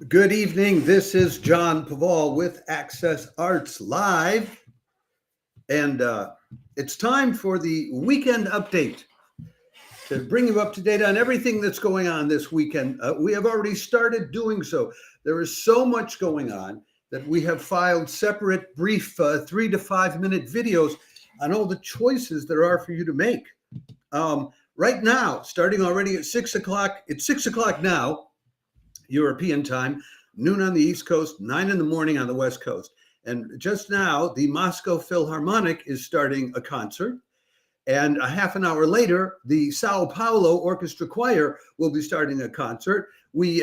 Good evening. This is John Paval with Access Arts Live. And it's time for the weekend update to bring you up to date on everything that's going on this weekend. We have already started doing so. There is so much going on that we have filed separate, brief 3 to 5 minute videos on all the choices there are for you to make. Right now, starting already at 6 o'clock, it's 6 o'clock now, European time, noon on the East Coast, 9 in the morning on the West Coast. And just now, the Moscow Philharmonic is starting a concert. And a half an hour later, the Sao Paulo Orchestra Choir will be starting a concert. We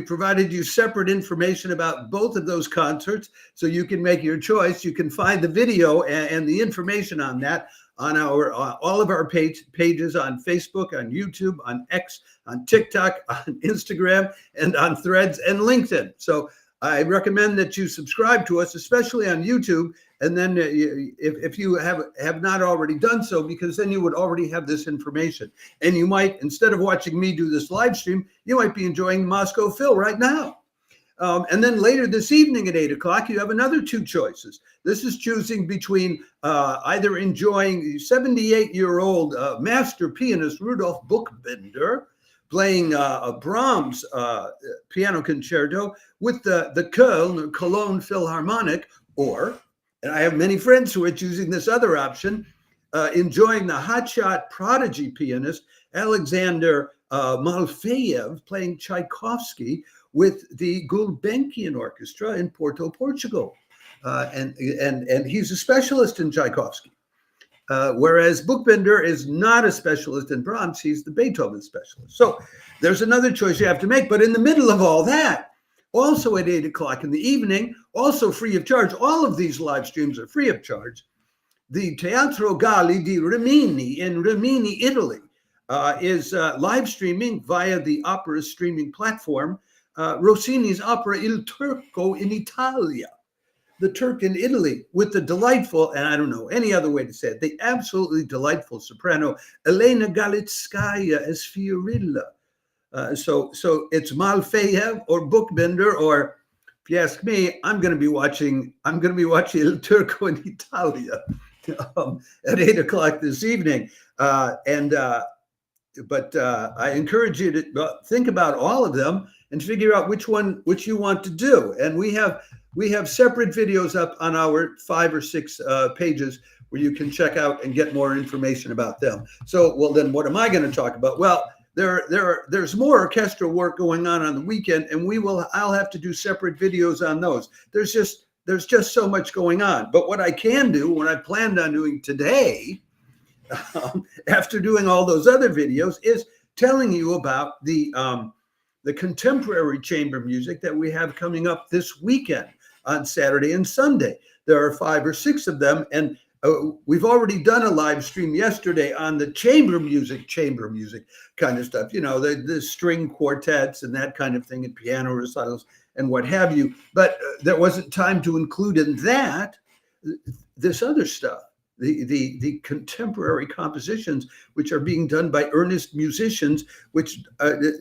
provided you separate information about both of those concerts, so you can make your choice. You can find the video and the information on that on our all of our pages on Facebook, on YouTube, on X, on TikTok, on Instagram, and on Threads and LinkedIn. So I recommend that you subscribe to us, especially on YouTube. And then if you have not already done so, because then you would already have this information. And you might, instead of watching me do this live stream, you might be enjoying Moscow Phil right now. And then later this evening at 8 o'clock, you have another two choices. This is choosing between either enjoying the 78-year-old master pianist Rudolf Buchbinder playing a Brahms piano concerto with the Cologne Philharmonic, or, and I have many friends who are choosing this other option, enjoying the hotshot prodigy pianist Alexander Malfeyev playing Tchaikovsky with the Gulbenkian Orchestra in Porto, Portugal. And he's a specialist in Tchaikovsky. Whereas Buchbinder is not a specialist in Brahms, he's the Beethoven specialist. So there's another choice you have to make. But in the middle of all that, also at 8 o'clock in the evening, also free of charge, all of these live streams are free of charge, the Teatro Galli di Rimini in Rimini, Italy, is live streaming via the opera streaming platform Rossini's opera Il Turco in Italia, the Turk in Italy, with the delightful, and I don't know any other way to say it, the absolutely delightful soprano Elena Galitskaya as Fiorilla. So it's Malfeyev or Buchbinder, or if you ask me, I'm going to be watching Il Turco in Italia at 8 o'clock this evening. But I encourage you to think about all of them and figure out which you want to do. And we have separate videos up on our 5 or 6 pages where you can check out and get more information about them. So, well, then what am I going to talk about? Well, there's more orchestral work going on the weekend, and I'll have to do separate videos on those. There's just so much going on. But what I can do, what I planned on doing today, after doing all those other videos, is telling you about the contemporary chamber music that we have coming up this weekend on Saturday and Sunday. There are 5 or 6 of them, and we've already done a live stream yesterday on the chamber music kind of stuff, the string quartets and that kind of thing, and piano recitals and what have you. But there wasn't time to include in that this other stuff, the contemporary compositions, which are being done by earnest musicians, which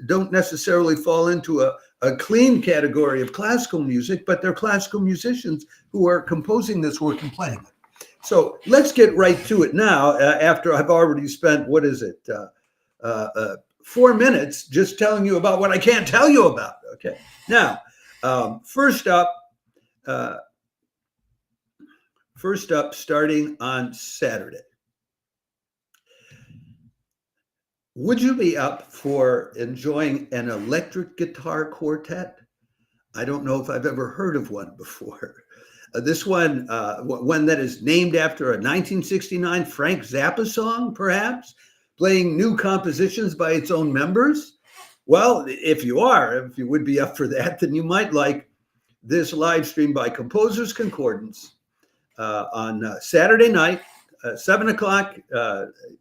don't necessarily fall into a clean category of classical music, but they're classical musicians who are composing this work and playing it. So let's get right to it now, after I've already spent, 4 minutes just telling you about what I can't tell you about. Okay. Now, first up, starting on Saturday. Would you be up for enjoying an electric guitar quartet? I don't know if I've ever heard of one before. This one that is named after a 1969 Frank Zappa song, perhaps, playing new compositions by its own members. Well, if you would be up for that, then you might like this live stream by Composers Concordance on Saturday night, 7 o'clock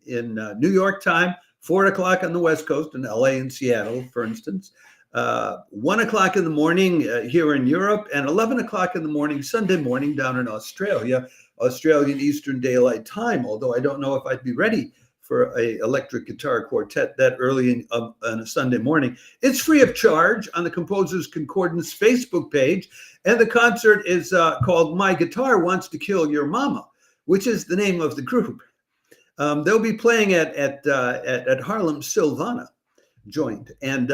in New York time, 4 o'clock on the West Coast in LA and Seattle, for instance, 1 o'clock in the morning here in Europe, and 11 o'clock in the morning, Sunday morning, down in Australia, Australian Eastern Daylight Time, although I don't know if I'd be ready for a electric guitar quartet that early on a Sunday morning. It's free of charge on the Composers Concordance Facebook page, and the concert is called "My Guitar Wants to Kill Your Mama," which is the name of the group. They'll be playing at Harlem Sylvana joint, and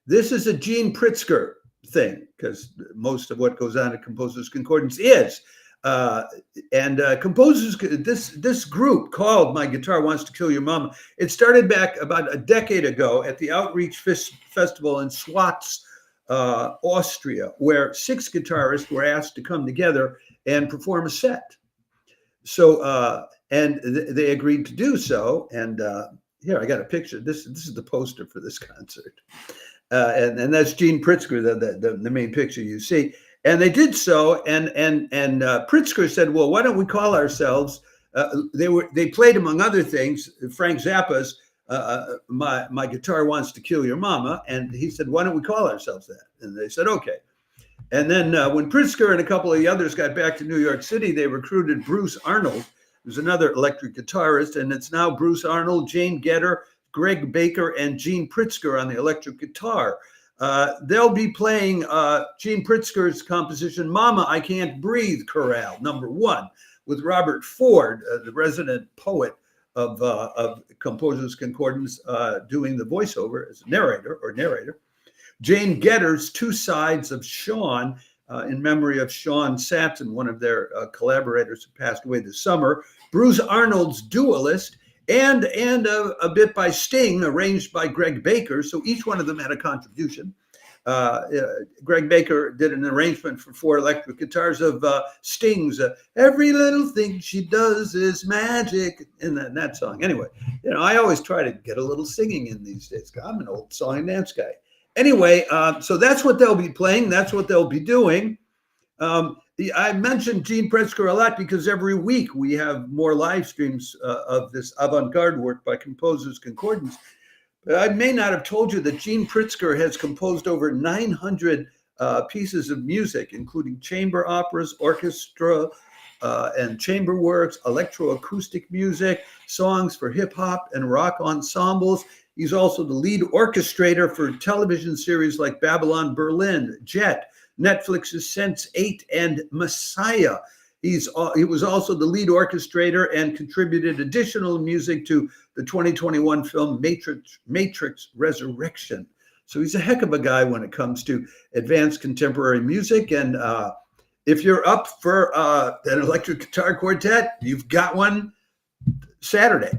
this is a Gene Pritzker thing, because most of what goes on at Composers Concordance is. Composers, this group called "My Guitar Wants to Kill Your Mama," it started back about a decade ago at the Outreach Festival in Schwatz, Austria, where 6 guitarists were asked to come together and perform a set. So, and they agreed to do so. And here, I got a picture. This is the poster for this concert. And that's Gene Pritzker, the main picture you see. And they did so, and Pritzker said, "Well, why don't we call ourselves?" They played, among other things, Frank Zappa's "My Guitar Wants to Kill Your Mama," and he said, "Why don't we call ourselves that?" And they said, "Okay." And then when Pritzker and a couple of the others got back to New York City, they recruited Bruce Arnold, who's another electric guitarist, and it's now Bruce Arnold, Jane Gedder, Greg Baker, and Gene Pritzker on the electric guitar. They'll be playing Gene Pritzker's composition "Mama, I Can't Breathe" chorale, number 1, with Robert Ford, the resident poet of Composers Concordance, doing the voiceover as narrator. Jane Gedder's "Two Sides of Sean," in memory of Sean Satin, one of their collaborators who passed away this summer. Bruce Arnold's "Duelist," and a bit by Sting, arranged by Greg Baker. So each one of them had a contribution. Greg Baker did an arrangement for 4 electric guitars of Sting's "Every Little Thing She Does Is Magic," in that song. Anyway, I always try to get a little singing in these days. I'm an old song and dance guy. Anyway, so that's what they'll be playing. That's what they'll be doing. I mentioned Gene Pritzker a lot because every week we have more live streams of this avant-garde work by Composers Concordance. But I may not have told you that Gene Pritzker has composed over 900 pieces of music, including chamber operas, orchestra, and chamber works, electroacoustic music, songs for hip-hop and rock ensembles. He's also the lead orchestrator for television series like Babylon Berlin, Jet, Netflix's Sense8, and Messiah. He was also the lead orchestrator and contributed additional music to the 2021 film Matrix Resurrection. So he's a heck of a guy when it comes to advanced contemporary music. And if you're up for an electric guitar quartet, you've got one Saturday.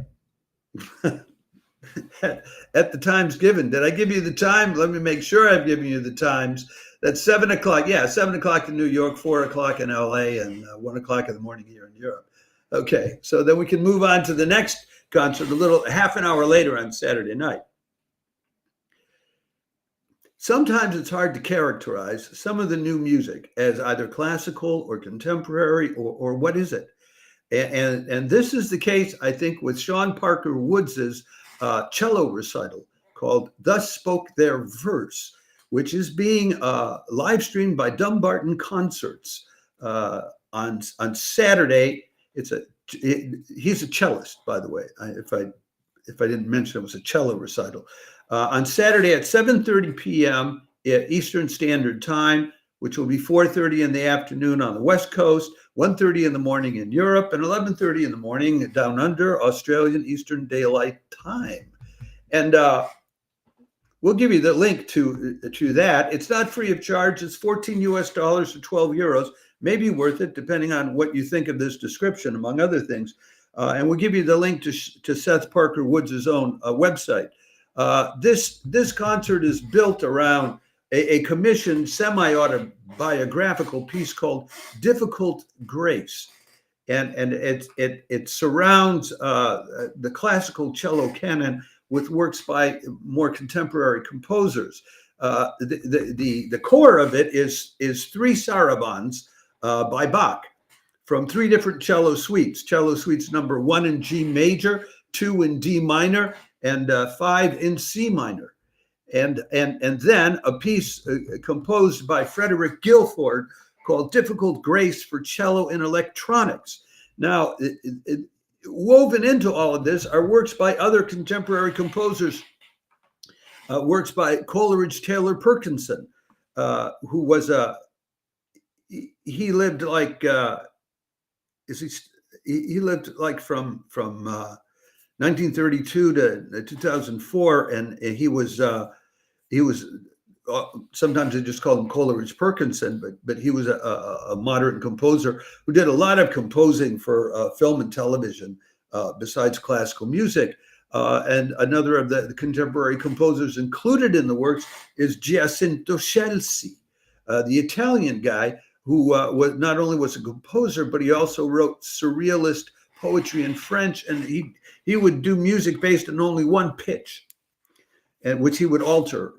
At the times given. Did I give you the time? Let me make sure I've given you the times. That's 7 o'clock. Yeah, 7 o'clock in New York, 4 o'clock in LA, and 1 o'clock in the morning here in Europe. Okay, so then we can move on to the next concert half an hour later on Saturday night. Sometimes it's hard to characterize some of the new music as either classical or contemporary or what is it? And this is the case, I think, with Sean Parker Woods's cello recital called "Thus Spoke Their Verse," which is being live streamed by Dumbarton Concerts on Saturday. He's a cellist, by the way. If I didn't mention, it was a cello recital on Saturday at 7:30 p.m. Eastern Standard Time, which will be 4:30 in the afternoon on the West Coast, 1:30 in the morning in Europe, and 11:30 in the morning down under Australian Eastern Daylight Time. And we'll give you the link to that. It's not free of charge. It's $14 US or 12 euros. Maybe worth it, depending on what you think of this description, among other things. And we'll give you the link to Seth Parker Woods' own website. This concert is built around a commissioned semi-autobiographical piece called "Difficult Grace," and it surrounds the classical cello canon with works by more contemporary composers. The core of it is 3 sarabands by Bach from 3 different cello suites. Cello suites number 1 in G major, 2 in D minor, and 5 in C minor. And then a piece composed by Frederick Guilford called "Difficult Grace for Cello in Electronics." Now, woven into all of this are works by other contemporary composers, works by Coleridge Taylor Perkinson, who was he lived like he lived like from 1932 to 2004, and he was sometimes they just called him Coleridge Perkinson, but he was a modern composer who did a lot of composing for film and television besides classical music. And another of the contemporary composers included in the works is Giacinto Scelsi, the Italian guy who was not only was a composer, but he also wrote surrealist poetry in French, and he would do music based on only one pitch, and which he would alter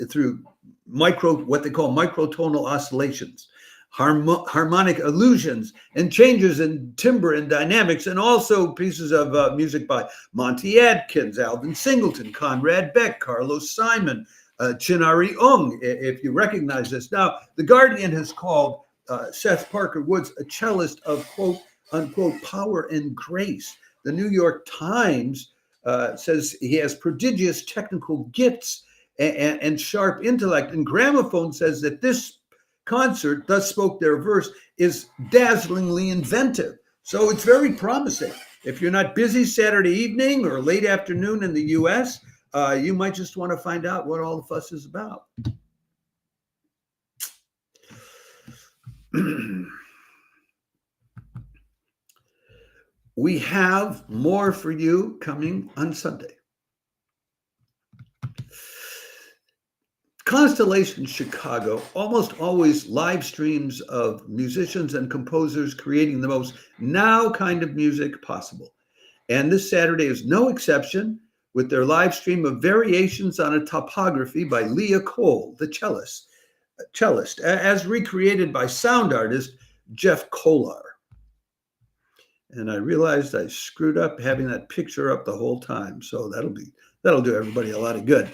through what they call microtonal oscillations, harmonic illusions, and changes in timbre and dynamics, and also pieces of music by Monty Atkins, Alvin Singleton, Conrad Beck, Carlos Simon, Chinari Ung, if you recognize this. Now, The Guardian has called Seth Parker Woods a cellist of quote unquote power and grace. The New York Times says he has prodigious technical gifts and sharp intellect. And Gramophone says that this concert, Thus Spoke Their Verse, is dazzlingly inventive. So it's very promising. If you're not busy Saturday evening or late afternoon in the US, you might just want to find out what all the fuss is about. We have more for you coming on Sunday. Constellation Chicago almost always live streams of musicians and composers creating the most now kind of music possible. And this Saturday is no exception, with their live stream of Variations on a Topography by Leah Kohl, the cellist, as recreated by sound artist Jeff Kolar. And I realized I screwed up having that picture up the whole time. So that'll do everybody a lot of good.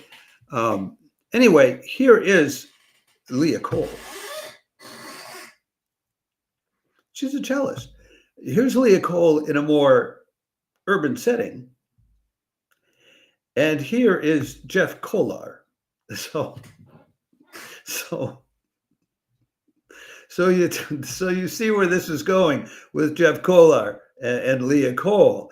Anyway, here is Leah Kohl. She's a cellist. Here's Leah Kohl in a more urban setting. And here is Jeff Kolar. So you see where this is going with Jeff Kolar and Leah Kohl.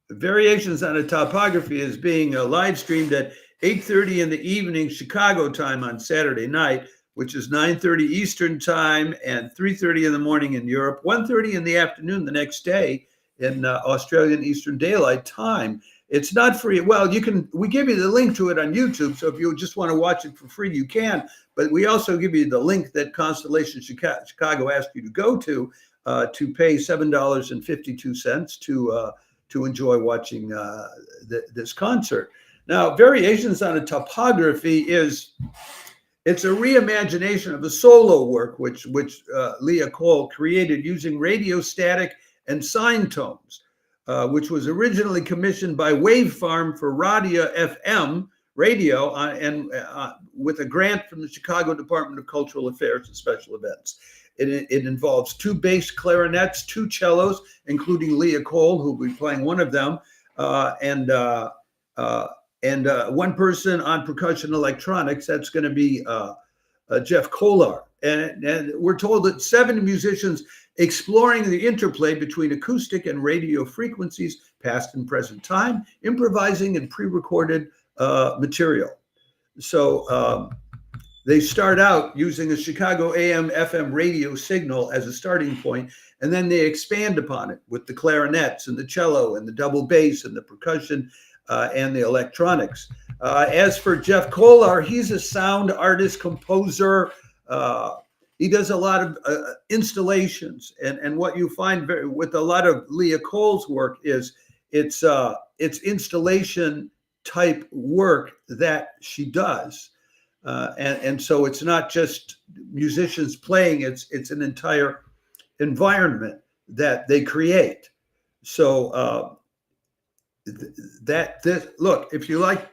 Variations on a Topography is being live streamed at 8:30 in the evening Chicago time on Saturday night, which is 9:30 Eastern time and 3:30 in the morning in Europe, 1:30 in the afternoon the next day in Australian Eastern Daylight Time. It's not free. Well, we give you the link to it on YouTube. So if you just want to watch it for free, you can. But we also give you the link that Constellation Chicago asked you to go to pay $7.52 to enjoy watching this concert. Now, Variations on a Topography it's a reimagination of a solo work which Leah Kohl created using radio static and sine tones, which was originally commissioned by Wave Farm for Radia FM radio and with a grant from the Chicago Department of Cultural Affairs and Special Events. It involves 2 bass clarinets, 2 cellos, including Leah Kohl, who will be playing one of them, and 1 person on percussion electronics. That's going to be Jeff Kolar. And we're told that 7 musicians exploring the interplay between acoustic and radio frequencies, past and present time, improvising and pre-recorded material. So they start out using a Chicago AM FM radio signal as a starting point, and then they expand upon it with the clarinets and the cello and the double bass and the percussion and the electronics. As for Jeff Kolar, he's a sound artist, composer. He does a lot of installations, and what you find with a lot of Leah Kohl's work is it's installation type work that she does, and so it's not just musicians playing; it's an entire environment that they create. So look, if you like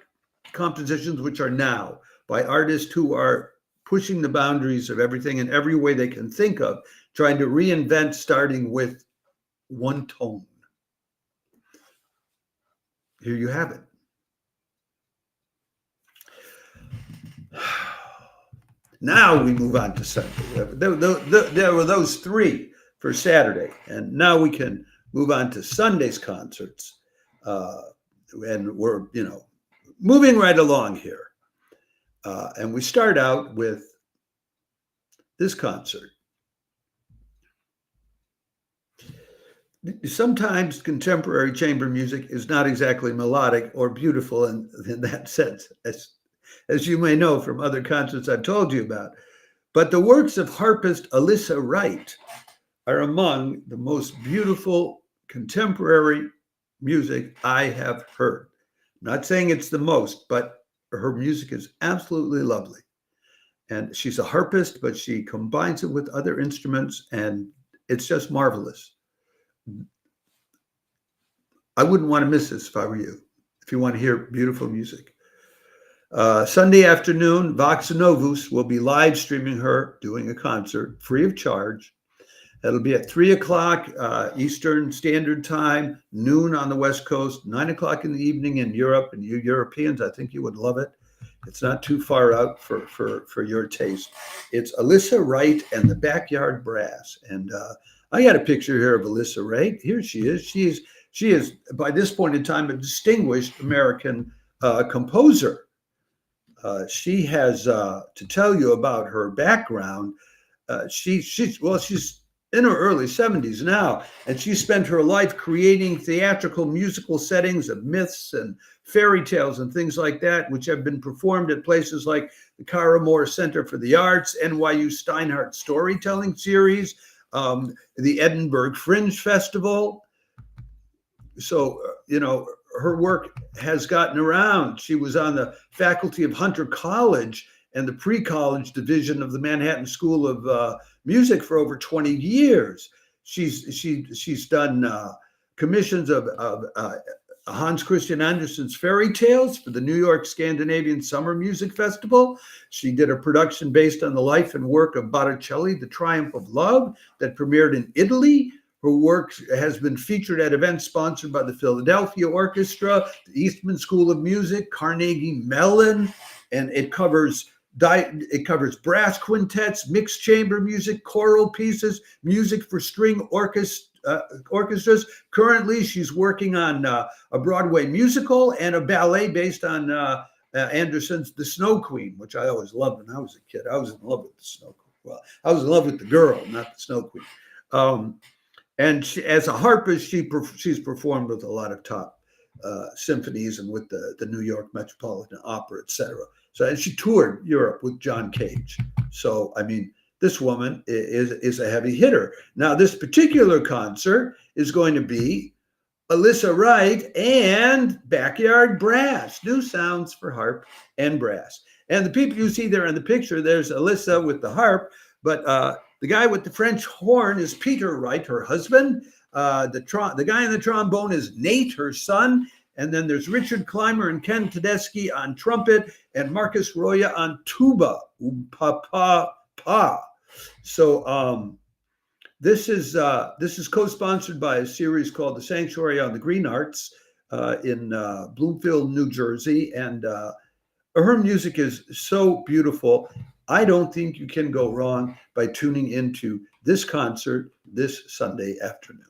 compositions which are now by artists who are pushing the boundaries of everything in every way they can think of, trying to reinvent, starting with 1 tone. here you have it. Now we move on to Sunday. There were those three for Saturday, and now we can move on to Sunday's concerts. And we're, moving right along here. And we start out with this concert. Sometimes contemporary chamber music is not exactly melodic or beautiful in that sense, as you may know from other concerts I've told you about. But the works of harpist Alyssa Reit are among the most beautiful contemporary music I have heard. I'm not saying it's the most, but her music is absolutely lovely. And she's a harpist, but she combines it with other instruments, and it's just marvelous. I wouldn't want to miss this if I were you, if you want to hear beautiful music. Sunday afternoon, Vox Novus will be live streaming her doing a concert free of charge. It'll be at 3 o'clock Eastern Standard Time, noon on the West Coast, 9 o'clock in the evening in Europe. And you Europeans, I think you would love it. It's not too far out for your taste. It's Alyssa Reit and the Backyard Brass. And I got a picture here of Alyssa Reit. Here she is. She is, by this point in time, a distinguished American composer. She has, to tell you about her background, she's in her early 70s now, and she spent her life creating theatrical musical settings of myths and fairy tales and things like that, which have been performed at places like the Cara Moore Center for the Arts, NYU Steinhardt Storytelling Series, the Edinburgh Fringe Festival. So, her work has gotten around. She was on the faculty of Hunter College and the pre-college division of the Manhattan School of Music for over 20 years. She's done commissions of Hans Christian Andersen's Fairy Tales for the New York Scandinavian Summer Music Festival. She did a production based on the life and work of Botticelli, The Triumph of Love, that premiered in Italy. Her work has been featured at events sponsored by the Philadelphia Orchestra, the Eastman School of Music, Carnegie Mellon, and it covers brass quintets, mixed chamber music, choral pieces, music for string orchestras. Currently, she's working on a Broadway musical and a ballet based on Andersen's The Snow Queen, which I always loved when I was a kid. I was in love with the Snow Queen. Well, I was in love with the girl, not the Snow Queen. And she, as a harpist, she's performed with a lot of top symphonies and with the New York Metropolitan Opera, etc. So, and she toured Europe with John Cage. So, I mean, this woman is a heavy hitter. Now, this particular concert is going to be Alyssa Reit and Backyard Brass, new sounds for harp and brass. And the people you see there in the picture, there's Alyssa with the harp, but the guy with the French horn is Peter Reit, her husband. The guy in the trombone is Nate, her son. And then there's Richard Clymer and Ken Tedeschi on trumpet and Marcus Roya on tuba. Pa. So this is co-sponsored by a series called The Sanctuary on the Green Arts in Bloomfield, New Jersey. And her music is so beautiful. I don't think you can go wrong by tuning into this concert this Sunday afternoon.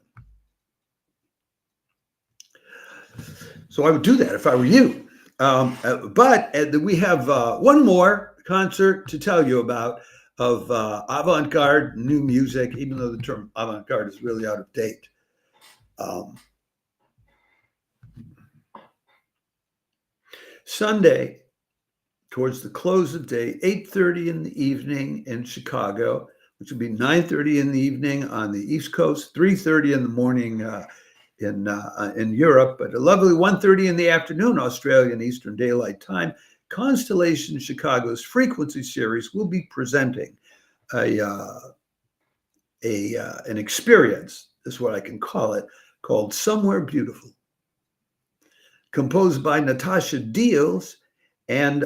So I would do that if I were you. But we have one more concert to tell you about of avant-garde new music, even though the term avant-garde is really out of date. Sunday, towards the close of day, 8:30 in the evening in Chicago, which would be 9:30 in the evening on the East Coast, 3:30 in the morning in Europe, but a lovely 1:30 in the afternoon, Australian Eastern Daylight Time. Constellation Chicago's Frequency Series will be presenting an experience, is what I can call it, called Somewhere Beautiful, composed by Natacha Diels and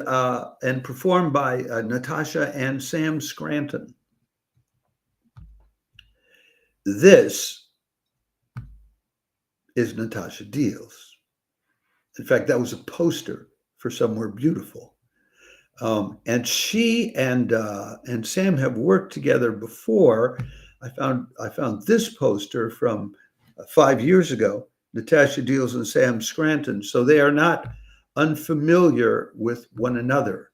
performed by Natacha and Sam Scranton. This is Natacha Diels, In fact, that was a poster for Somewhere Beautiful. And she and Sam have worked together before. I found this poster from 5 years ago, Natacha, Diels, and Sam Scranton. So they are not unfamiliar with one another.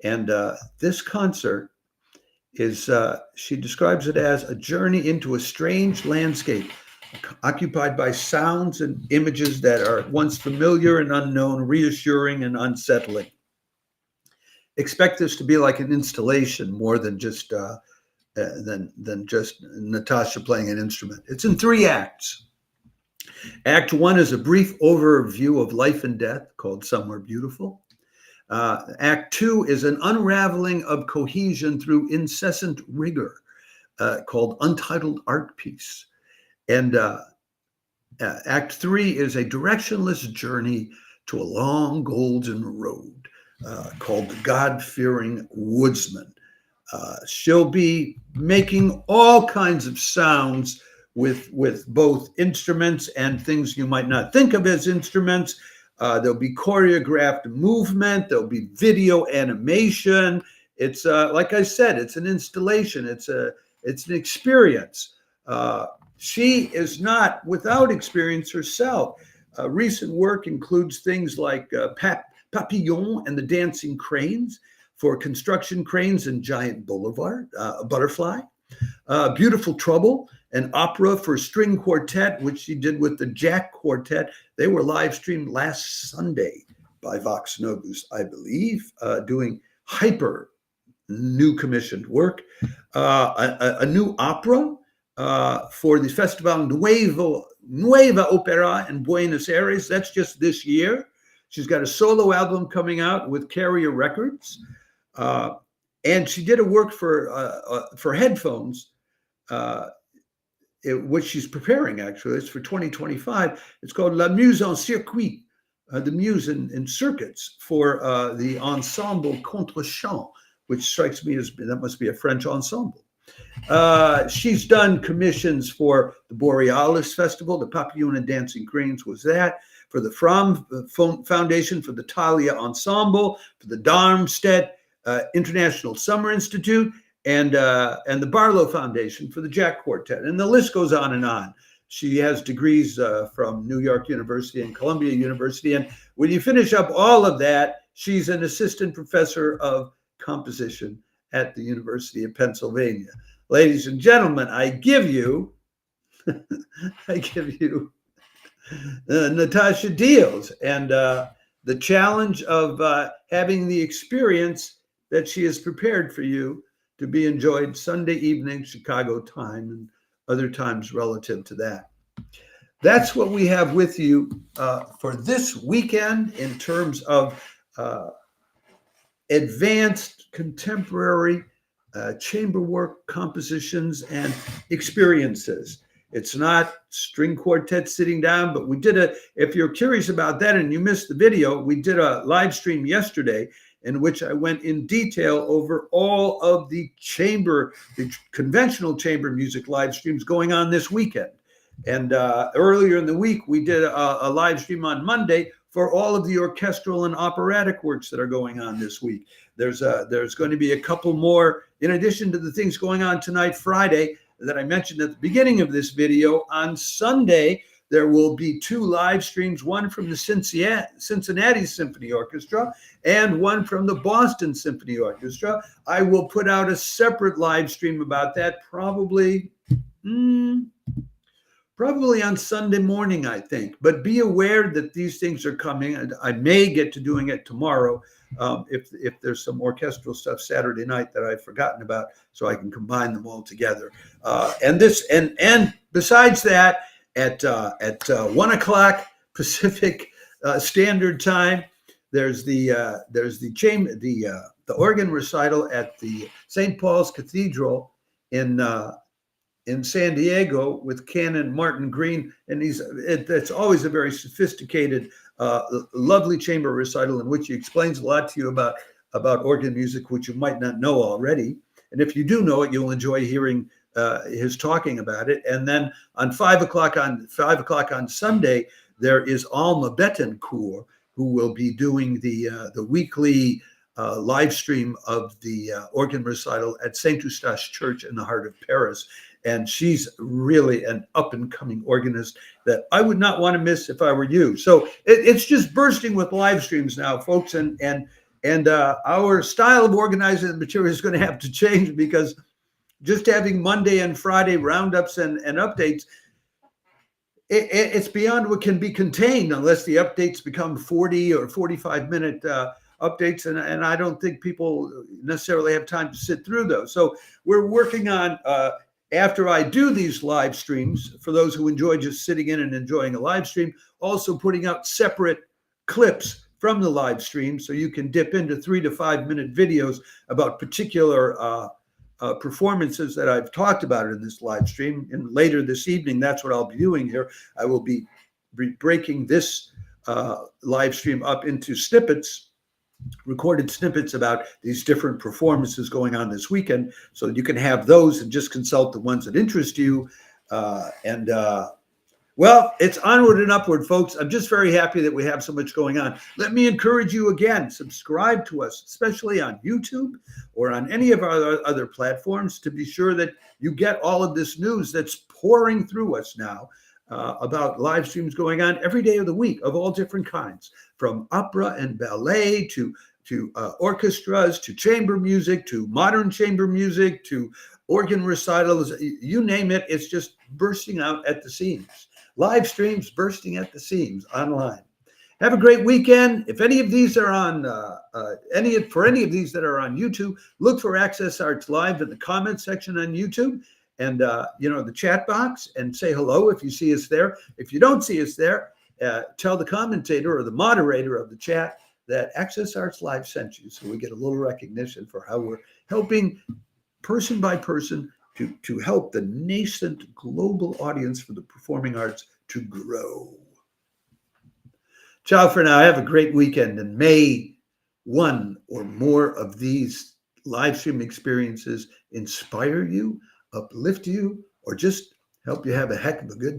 And this concert is, she describes it as a journey into a strange landscape occupied by sounds and images that are at once familiar and unknown, reassuring and unsettling. Expect this to be like an installation more than just Natacha playing an instrument. It's in 3 acts. Act 1 is a brief overview of life and death called Somewhere Beautiful. Act 2 is an unraveling of cohesion through incessant rigor called Untitled Art Piece. And Act 3 is a directionless journey to a long golden road called The God-Fearing Woodsman. She'll be making all kinds of sounds with both instruments and things you might not think of as instruments. There'll be choreographed movement. There'll be video animation. It's like I said, it's an installation. It's an experience. She is not without experience herself. Recent work includes things like Papillon and the Dancing Cranes for construction cranes and giant butterfly. Beautiful Trouble, an opera for string quartet, which she did with the Jack Quartet. They were live streamed last Sunday by Vox Novus, I believe, doing hyper new commissioned work. A new opera for the Festival Nueva Opera in Buenos Aires. That's just this year. She's got a solo album coming out with Carrier Records. And she did a work for headphones, which she's preparing, actually. It's for 2025. It's called La Muse en Circuit, the Muse in Circuits, for the ensemble Contrechamp, which strikes me as that must be a French ensemble. She's done commissions for the Borealis Festival, the Papillon and Dancing Cranes was that, for the Fromm Foundation, for the Thalia Ensemble, for the Darmstadt International Summer Institute, and the Barlow Foundation for the Jack Quartet. And the list goes on and on. She has degrees from New York University and Columbia University. And when you finish up all of that, she's an assistant professor of composition at the University of Pennsylvania. Ladies and gentlemen, I give you Natacha Diels and the challenge of having the experience that she has prepared for you to be enjoyed Sunday evening, Chicago time, and other times relative to that. That's what we have with you for this weekend in terms of advanced contemporary chamber work compositions and experiences. It's not string quartet sitting down, but we did if you're curious about that and you missed the video, we did a live stream yesterday in which I went in detail over all of the conventional chamber music live streams going on this weekend. And earlier in the week, we did a live stream on Monday for all of the orchestral and operatic works that are going on this week. There's going to be a couple more, in addition to the things going on tonight, Friday, that I mentioned at the beginning of this video. On Sunday, there will be 2 live streams, one from the Cincinnati Symphony Orchestra and one from the Boston Symphony Orchestra. I will put out a separate live stream about that probably on Sunday morning, I think. But be aware that these things are coming. And I may get to doing it tomorrow if there's some orchestral stuff Saturday night that I've forgotten about, so I can combine them all together. And besides that, at 1 o'clock Pacific Standard Time, there's the organ recital at the St. Paul's Cathedral in San Diego with Canon Martin Green, and it's always a very sophisticated, lovely chamber recital in which he explains a lot to you about organ music, which you might not know already. And if you do know it, you'll enjoy hearing his talking about it. And then on 5 o'clock on Sunday, there is Alma Betancourt, who will be doing the weekly live stream of the organ recital at Saint Eustache Church in the heart of Paris. And she's really an up-and-coming organist that I would not want to miss if I were you. So it's just bursting with live streams now, folks. And our style of organizing the material is going to have to change, because just having Monday and Friday roundups and updates, it's beyond what can be contained unless the updates become 40 or 45-minute updates. And I don't think people necessarily have time to sit through those. So we're working on, after I do these live streams, for those who enjoy just sitting in and enjoying a live stream, also putting out separate clips from the live stream, so you can dip into 3 to 5 minute videos about particular performances that I've talked about in this live stream. And later this evening, that's what I'll be doing here. I will be breaking this live stream up into snippets, recorded snippets about these different performances going on this weekend, so that you can have those and just consult the ones that interest you. Well, it's onward and upward, folks. I'm just very happy that we have so much going on. Let me encourage you again, subscribe to us, especially on YouTube or on any of our other platforms, to be sure that you get all of this news that's pouring through us now about live streams going on every day of the week of all different kinds, from opera and ballet to orchestras, to chamber music, to modern chamber music, to organ recitals. You name it, it's just bursting out at the seams. Live streams bursting at the seams online. Have a great weekend. If any of these are on any of these that are on YouTube, look for Access Arts Live in the comment section on YouTube, and the chat box, and say hello if you see us there. If you don't see us there, tell the commentator or the moderator of the chat that Access Arts Live sent you, so we get a little recognition for how we're helping person by person to help the nascent global audience for the performing arts to grow. Ciao for now. Have a great weekend, and may one or more of these live stream experiences inspire you, uplift you, or just help you have a heck of a good time.